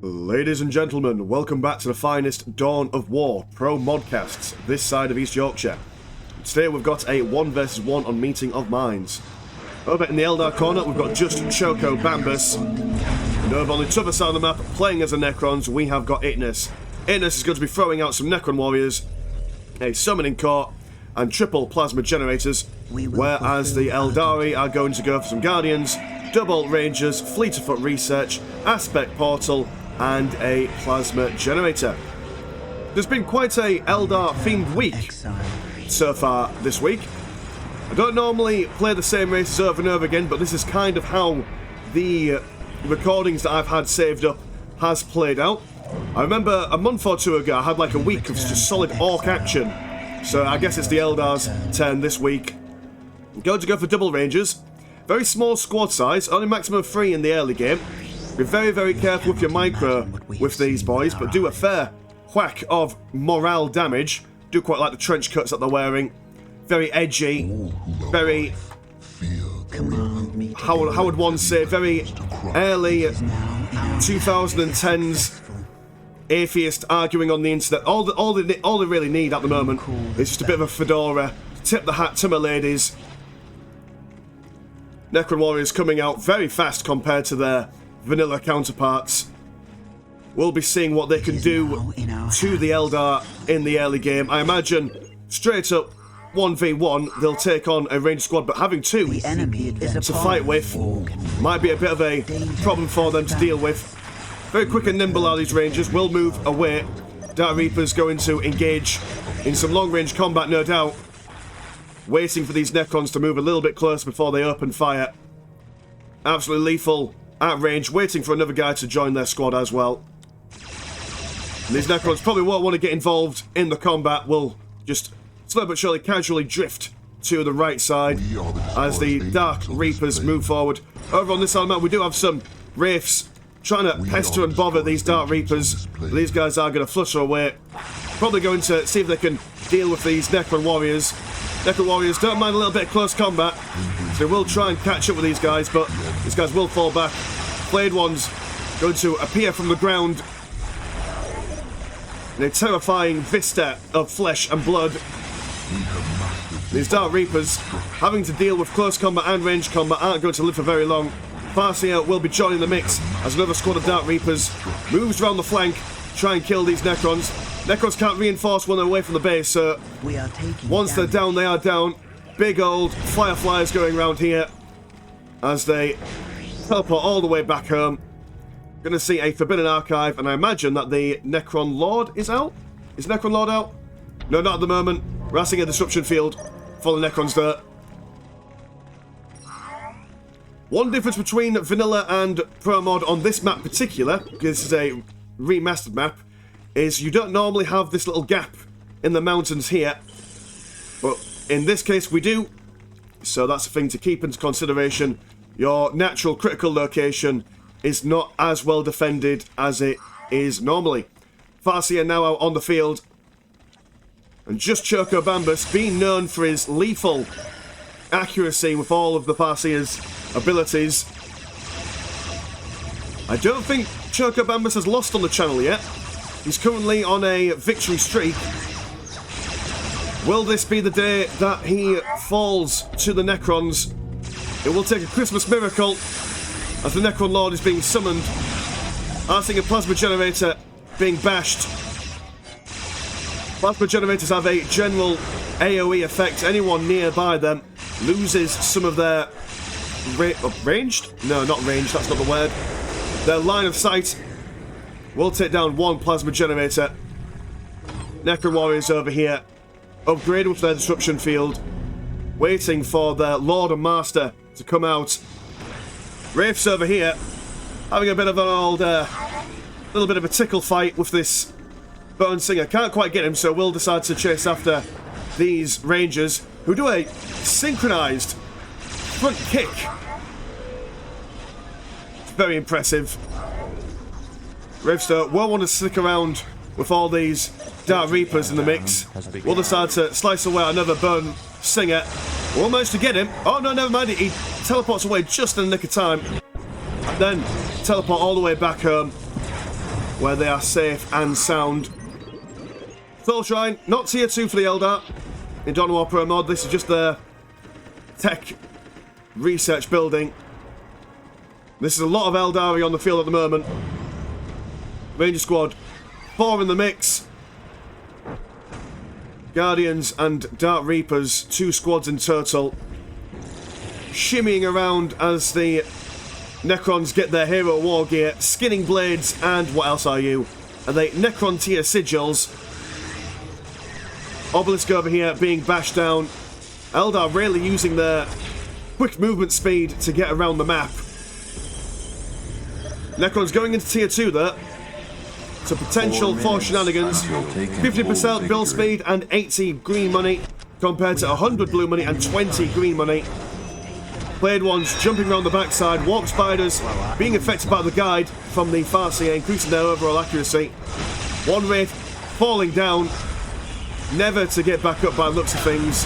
Ladies and gentlemen, welcome back to the finest Dawn of War pro modcasts this side of East Yorkshire. Today we've got a 1 vs 1 on Meeting of Minds. Over in the Eldar corner we've got just Choco Bambus, and over on the other side of the map, playing as the Necrons, we have got Itness. Itness is going to be throwing out some Necron warriors, a summoning core, and triple plasma generators, whereas the Eldari are going to go for some Guardians, double Rangers, fleet of foot research, aspect portal, and a plasma generator. There's been quite a Eldar themed week so far this week. I don't normally play the same races over and over again, but this is kind of how the recordings that I've had saved up has played out. I remember a month or two ago I had like a week of just solid orc action, so I guess it's the Eldar's turn this week. I'm going to go for double Rangers. Very small squad size, only maximum of 3 in the early game. Be very, very careful with your micro with these boys, but do a fair whack of morale damage. Do quite like the trench coats that they're wearing. Very edgy, very, how would one say, very early 2010s atheist arguing on the internet. All they really need at the moment is just a bit of a fedora. Tip the hat to my ladies. Necron warriors coming out very fast compared to their vanilla counterparts. We'll be seeing what they can do to the Eldar in the early game. I imagine straight up 1v1 they'll take on a ranged squad, but having 2 to fight with might be a bit of a problem for them to deal with. Very quick and nimble are these Rangers, will move away. Dark Reaper's going to engage in some long range combat, no doubt, waiting for these Necrons to move a little bit closer before they open fire. Absolutely lethal at range, waiting for another guy to join their squad as well. And these Necrons probably won't want to get involved in the combat, will just slow but surely casually drift to the right side as the Dark Reapers move forward. Over on this side of the map we do have some Wraiths trying to pester and bother these Dark Reapers. These guys are going to flutter away. Probably going to see if they can deal with these Necron warriors. Necron warriors don't mind a little bit of close combat, so they will try and catch up with these guys, but these guys will fall back. Flayed ones going to appear from the ground in a terrifying vista of flesh and blood. These Dark Reapers, having to deal with close combat and range combat, aren't going to live for very long. Farseer will be joining the mix as another squad of Dark Reapers moves around the flank, try and kill these Necrons. Necrons can't reinforce when they're away from the base, so once they're down, they are down. Big old fireflies going around here as they teleport all the way back home. Going to see a Forbidden Archive, and I imagine that the Necron Lord is out? Is Necron Lord out? No, not at the moment. We're asking a disruption field for the Necrons there. One difference between vanilla and pro mod on this map particular, because this is a remastered map, is you don't normally have this little gap in the mountains here, but in this case we do, so that's a thing to keep into consideration. Your natural critical location is not as well defended as it is normally. Farseer now out on the field, and just Choco Bambus, being known for his lethal accuracy with all of the Farseer's abilities. I don't think Choco Bambus has lost on the channel yet. He's currently on a victory streak. Will this be the day that he falls to the Necrons? It will take a Christmas miracle as the Necron Lord is being summoned. Asking a plasma generator being bashed. Plasma generators have a general AoE effect. Anyone nearby them loses some of their ranged? No, not ranged, that's not the word. Their line of sight. Will take down 1 plasma generator. Necron warriors over here, upgraded with their disruption field, waiting for their Lord and Master to come out. Wraiths over here, having a bit of an old, little bit of a tickle fight with this Bone Singer. Can't quite get him, so will decide to chase after these Rangers, who do a synchronized front kick. It's very impressive. Rivster won't want to stick around with all these Dark Reapers in the mix. We'll decide to slice away another Bone Singer. We'll manage to get him. Oh no, never mind. He teleports away just in the nick of time. And then teleport all the way back home. where they are safe and sound. Soul Shrine, not tier 2 for the Eldar in Dawn of War Pro mod. This is just the tech research building. This is a lot of Eldari on the field at the moment. Ranger Squad, 4 in the mix. Guardians and Dark Reapers, 2 squads in total. Shimmying around as the Necrons get their hero war gear, skinning blades, and what else are you? Are they Necron tier sigils? Obelisk over here being bashed down. Eldar really using their quick movement speed to get around the map. Necrons going into tier 2 there. So potential for shenanigans. 50% build speed and 80 green money compared to 100 blue money and 20 green money. Blade ones jumping around the backside. Warp spiders being affected by the guide from the Farseer, increasing their overall accuracy. One wraith falling down, never to get back up by the looks of things.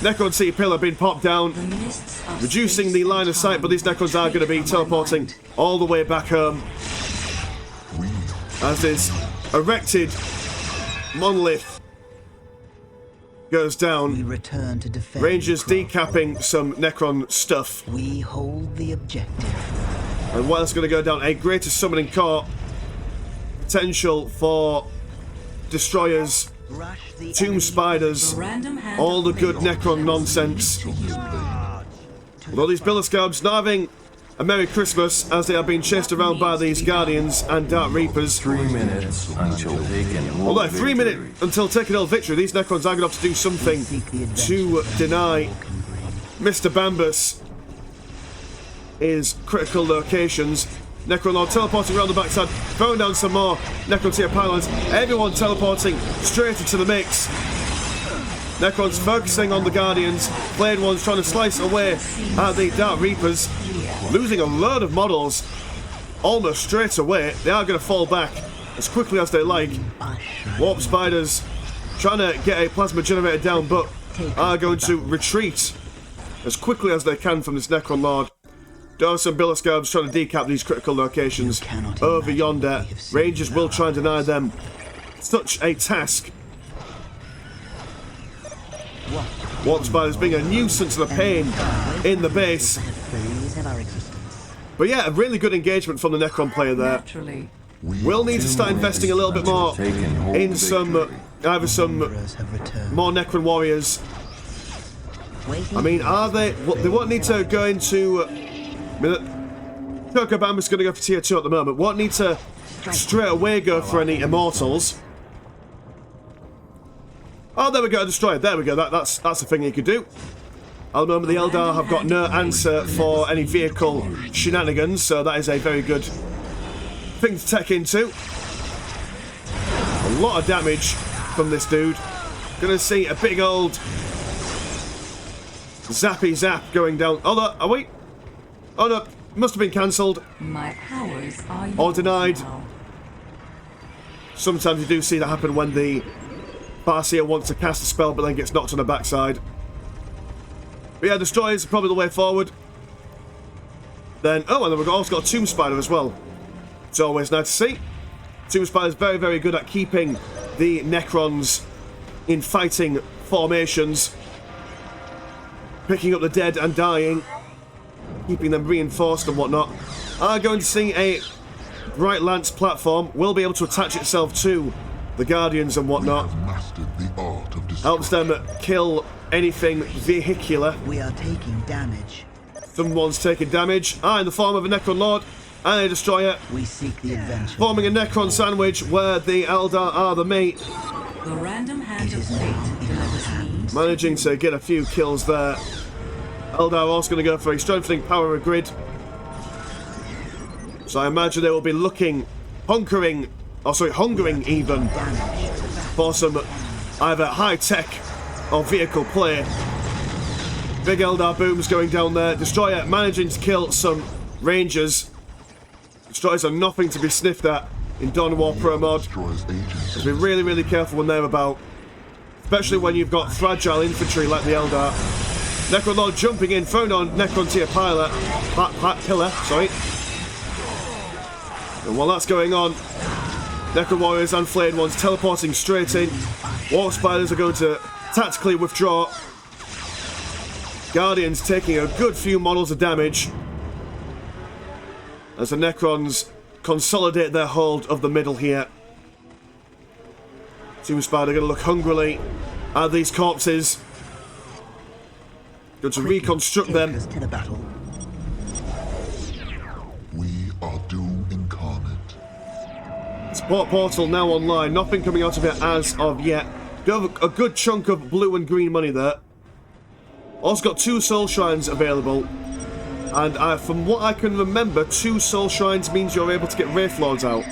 Necron City Pillar being popped down, reducing the line of sight, but these Necrons are going to be teleporting all the way back home. As this erected monolith goes down, we return to defend. Rangers decapping some Necron stuff. We hold the objective. And what else is going to go down? A greater summoning core. Potential for destroyers, tomb spiders, all the good Necron nonsense. With all these Billow Scabs not having a Merry Christmas as they are being chased around by these Guardians and Dark Reapers. 3 minutes until taking all Although 3 minutes until taking all victory, these Necrons are going to have to do something to deny Mr. Bambus his critical locations. Necron Lord teleporting around the backside, throwing down some more Necron tier pylons. Everyone teleporting straight into the mix. Necrons focusing on the Guardians. Blade ones trying to slice away at the Dark Reapers. Losing a load of models almost straight away. They are going to fall back as quickly as they like. Warp spiders trying to get a plasma generator down, but are going to retreat as quickly as they can from this Necron Lord. There are some Billow Scabs trying to decap these critical locations over yonder. Rangers will try and deny them such a task. Warp spiders being a nuisance and a pain in the base. But yeah, a really good engagement from the Necron player there. We'll need to start investing a little bit more in some, either some more Necron warriors. I mean, are they? They won't need to go into. Choco Bamba's going to go for tier 2 at the moment. Won't need to straight away go for any immortals. Oh, there we go, destroyer. There we go. That's a thing you could do. At the moment, the Eldar have got no answer for any vehicle shenanigans, so that is a very good thing to tech into. A lot of damage from this dude. Gonna see a big old zappy zap going down. Oh no, are we? Oh no, must have been cancelled. My powers are Or denied. now. Sometimes you do see that happen when the Farseer wants to cast a spell but then gets knocked on the backside. But yeah, destroyers are probably the way forward. Then, oh, and then we've also got a Tomb Spider as well. It's always nice to see. Tomb Spider is very, very good at keeping the Necrons in fighting formations. Picking up the dead and dying. Keeping them reinforced and whatnot. Are going to see a Bright Lance platform. Will be able to attach itself to the Guardians and whatnot. Helps them kill anything vehicular. We are taking damage. Someone's taking damage. In the form of a Necron Lord and a Destroyer. We seek the adventure. Forming a Necron sandwich where the Eldar are the meat. The random hand of fate delivers me. Managing to get a few kills there. Eldar also going to go for a strengthening power of grid. So I imagine they will be looking, hungering even, for some either high-tech or vehicle play. Big Eldar booms going down there. Destroyer managing to kill some Rangers. Destroyers are nothing to be sniffed at in Dawn of War Pro mod. So be really, really careful when they're about. Especially when you've got fragile infantry like the Eldar. Necron Lord jumping in, throwing on Necron tier pillar, pillar, sorry. And while that's going on, Necron Warriors and Flayed Ones teleporting straight in. Warp Spiders are going to tactically withdraw. Guardians taking a good few models of damage as the Necrons consolidate their hold of the middle here. Tomb Spider going to look hungrily at these corpses. Going to reconstruct them. To the battle. We are doom incarnate. Support portal now online. Nothing coming out of it as of yet. Do have a good chunk of blue and green money there. Also got 2 soul shrines available. And from what I can remember, 2 soul shrines means you're able to get Wraith Lords out.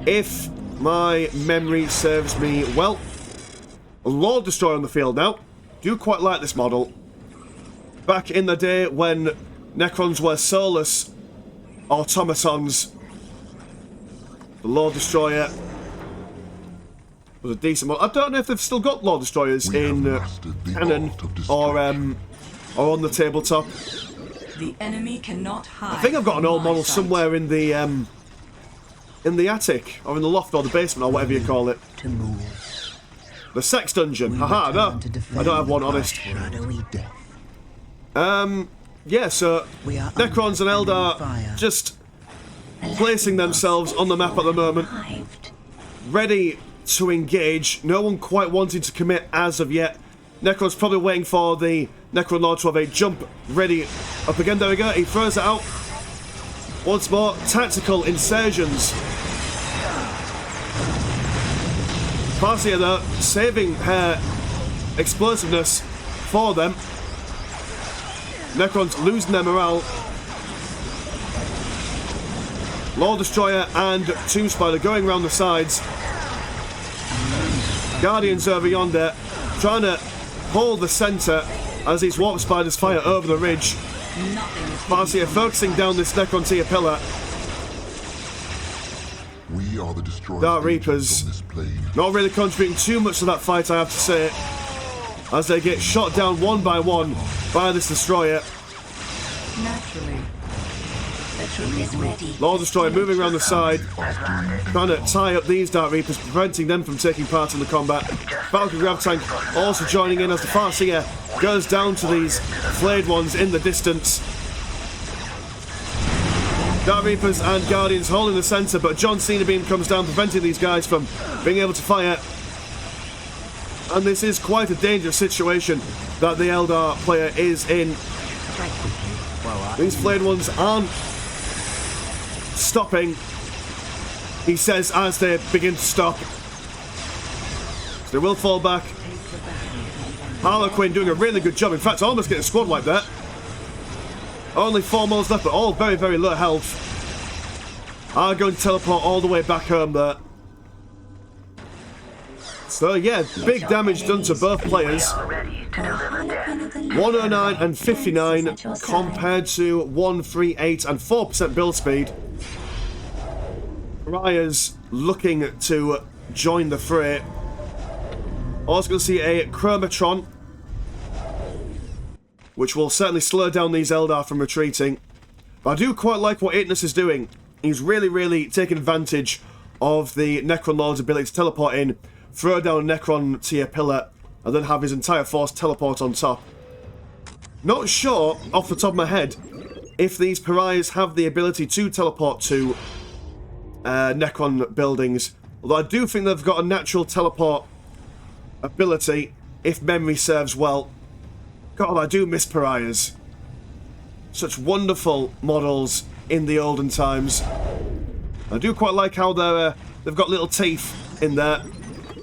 If my memory serves me well. A Lord Destroyer on the field now. Do quite like this model. Back in the day when Necrons were soulless automatons, the Lord Destroyer was a decent model. I don't know if they've still got Lord Destroyers in canon or on the tabletop. The enemy cannot hide. I think I've got an old from my model sight. somewhere in the attic or in the loft or the basement or whatever you call it. To move. The sex dungeon. We Haha, no, return to defend I don't have one, our honest. shadowy death. Yeah, so We are Necrons and under Eldar enemy fire. just placing themselves on the map at the moment, ready to engage. No one quite wanting to commit as of yet. Necron's probably waiting for the Necron Lord to have a jump ready up again. There we go, he throws it out. Once more, tactical insertions. Parcia though, saving her explosiveness for them. Necrons losing their morale. Lord Destroyer and Tomb Spider going around the sides. Guardians over yonder trying to hold the centre as these Warp Spiders fire over the ridge. Parcia focusing down this Necron tier pillar. We are the destroyers. Dark agents Reapers on this plane. not really contributing too much to that fight, I have to say, as they get shot down one by one by this destroyer. Naturally. The troop is ready. Lord Destroyer moving around the side, trying to tie up these Dark Reapers, preventing them from taking part in the combat. Falcon Grav Tank also joining in as the Farseer goes down to these Flayed Ones in the distance. Dark Reapers and Guardians holding the centre, but John Cena Beam comes down, preventing these guys from being able to fire. And this is quite a dangerous situation that the Eldar player is in. These Flayed Ones aren't stopping, he says, as they begin to stop. So they will fall back. Harlequin doing a really good job. In fact, almost getting a squad like that. Only 4 models left, but all very, very low health. Are going to teleport all the way back home there. So yeah, big damage done to both players. 109 and 59 compared to 138 and 4% build speed. Pariah's looking to join the fray. Also going to see a Chromatron, which will certainly slow down these Eldar from retreating. But I do quite like what Itness is doing. He's really, really taking advantage of the Necron Lord's ability to teleport in, throw down a Necron tier pillar, and then have his entire force teleport on top. Not sure, off the top of my head, if these Pariahs have the ability to teleport to Necron buildings. Although I do think they've got a natural teleport ability, if memory serves well. God, I do miss Pariahs. Such wonderful models in the olden times. I do quite like how they've got little teeth in there.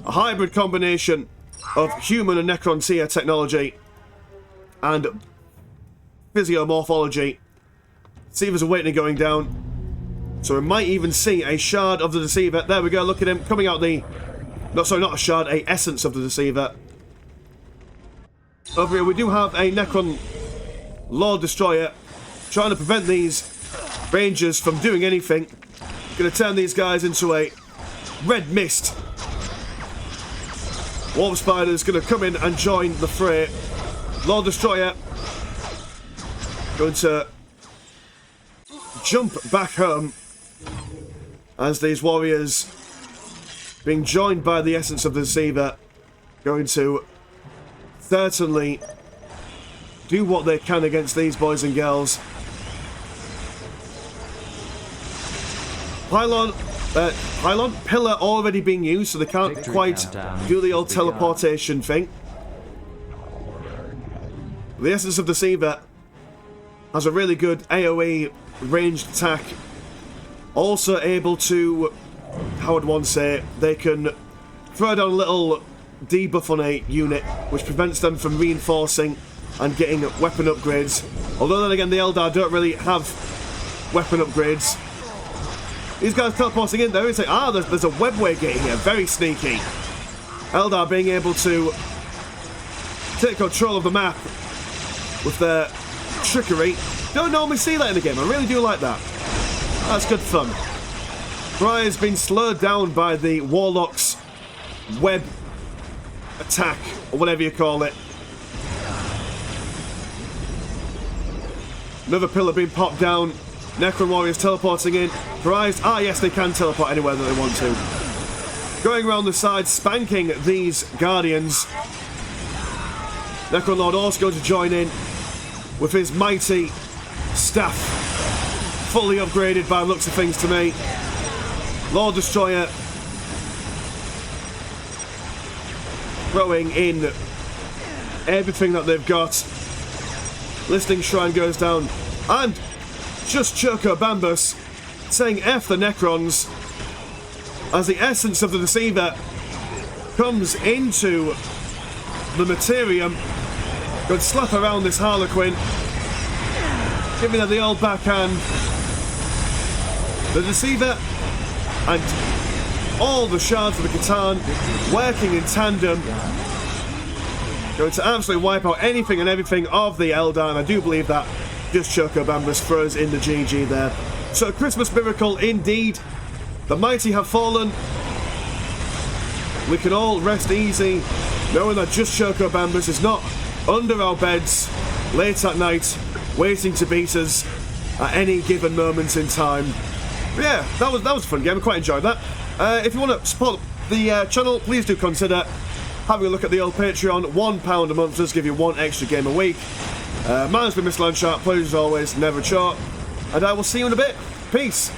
A hybrid combination of human and Necron tier technology and physiomorphology. Deceiver's awakening going down. So we might even see a shard of the Deceiver. There we go, look at him coming out the... No, sorry, not a shard, a essence of the Deceiver. Over here we do have a Necron Lord Destroyer trying to prevent these Rangers from doing anything. Gonna turn these guys into a red mist. Warp Spider's gonna come in and join the fray. Lord Destroyer going to jump back home. as these warriors, being joined by the essence of the Deceiver, going to certainly do what they can against these boys and girls. Pillar already being used, so they can't quite do the old teleportation thing. The essence of the Deceiver has a really good AoE ranged attack. Also able to, how would one say, they can throw down a little debuff on a unit, which prevents them from reinforcing and getting weapon upgrades. Although then again, the Eldar don't really have weapon upgrades. These guys teleporting in there, it's like, there's a webway gate here, very sneaky. Eldar being able to take control of the map with their trickery. Don't normally see that in the game, I really do like that. That's good fun. Briar's been slowed down by the Warlock's web attack, or whatever you call it. Another pillar being popped down. Necron warriors teleporting in. Briar's, yes, they can teleport anywhere that they want to. Going around the side, spanking these Guardians. Necron Lord also going to join in with his mighty staff, fully upgraded by the looks of things to me. Lord Destroyer throwing in everything that they've got. Listing Shrine goes down, and just Choco Bambus saying F the Necrons as the essence of the Deceiver comes into the Materium. Going to slap around this Harlequin, giving her the old backhand. The Deceiver and all the shards of the Catan working in tandem, going to absolutely wipe out anything and everything of the Eldar, and I do believe that just Choco Bambus throws in the GG there. So a Christmas miracle indeed. The mighty have fallen. We can all rest easy knowing that just Choco Bambus is not under our beds late at night waiting to beat us at any given moment in time. But yeah, that was a fun game. I quite enjoyed that. If you want to support the channel, please do consider having a look at the old Patreon. £1 a month does give you one extra game a week. Mine's been Mr. Landshark. Pleasure as always, never short. And I will see you in a bit. Peace.